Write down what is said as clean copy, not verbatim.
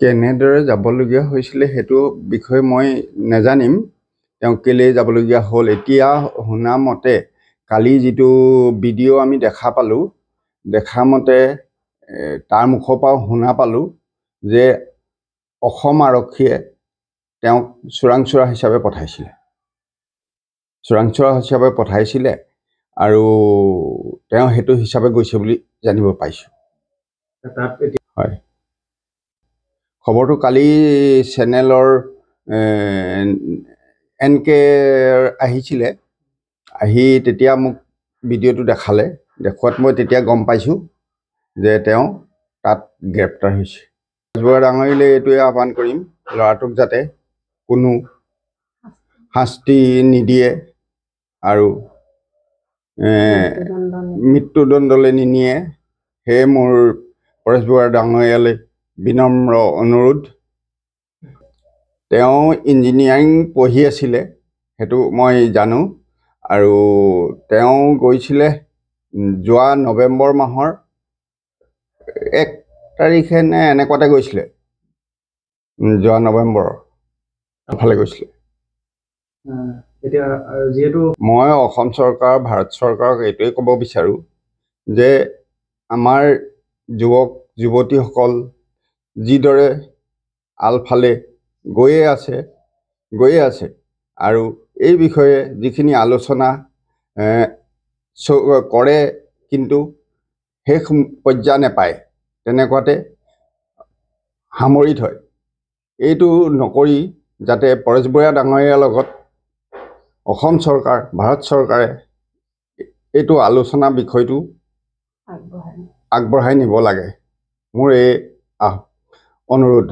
কেনেদৰে যাবলগীয়া হৈছিলে সেইটো বিষয়ে মই নাজানিম। তেওঁ কেলৈ যাবলগীয়া হ'ল। এতিয়া শুনা মতে কালি যিটো ভিডিঅ' আমি দেখা পালোঁ, দেখা মতে তাৰ মুখৰ পৰা শুনা পালোঁ যে অসম আৰক্ষীয়ে তেওঁক চোৰাংচোৱা হিচাপে পঠাইছিলে আৰু তেওঁ সেইটো হিচাপে গৈছে বুলি জানিব পাইছোঁ। হয়, খবৰটো কালি চেনেলৰ NK আহিছিলে, আহি তেতিয়া মোক ভিডিঅ'টো দেখালে। দেখুৱাত মই তেতিয়া গম পাইছোঁ যে তেওঁ তাত গ্ৰেপ্তাৰ হৈছে। বেজবৰুৱা ডাঙৰীয়ালৈ এইটোৱে আহ্বান কৰিম, ল'ৰাটোক যাতে কোনো শাস্তি নিদিয়ে আৰু মৃত্যুদণ্ডলৈ নিনিয়ে। সেয়ে মোৰ পৰেশ বৰুৱা ডাঙৰীয়ালৈ বিনম্ৰ অনুৰোধ। তেওঁ ইঞ্জিনিয়াৰিং পঢ়ি আছিলে, সেইটো মই জানো। আৰু তেওঁ গৈছিলে যোৱা নৱেম্বৰ মাহৰ 1 তাৰিখে নে এনেকুৱাতে গৈছিলে। যোৱা নৱেম্বৰৰ ফালে গৈছিলে। এতিয়া যিহেতু মই অসম চৰকাৰ, ভাৰত চৰকাৰক এইটোৱে ক'ব বিচাৰোঁ যে আমাৰ যুৱক যুৱতীসকল যিদৰে আলফালে গৈয়ে আছে আৰু এই বিষয়ে যিখিনি আলোচনা কৰে কিন্তু শেষ পৰ্যায় নাপায়, তেনেকুৱাতে সামৰি থয়। এইটো নকৰি যাতে পৰেশ বৰুৱা ডাঙৰীয়াৰ লগত অসম চৰকাৰ, ভাৰত চৰকাৰে এইটো আলোচনা বিষয়টো আগবঢ়াই নিব লাগে, মোৰ এই অনুৰোধ।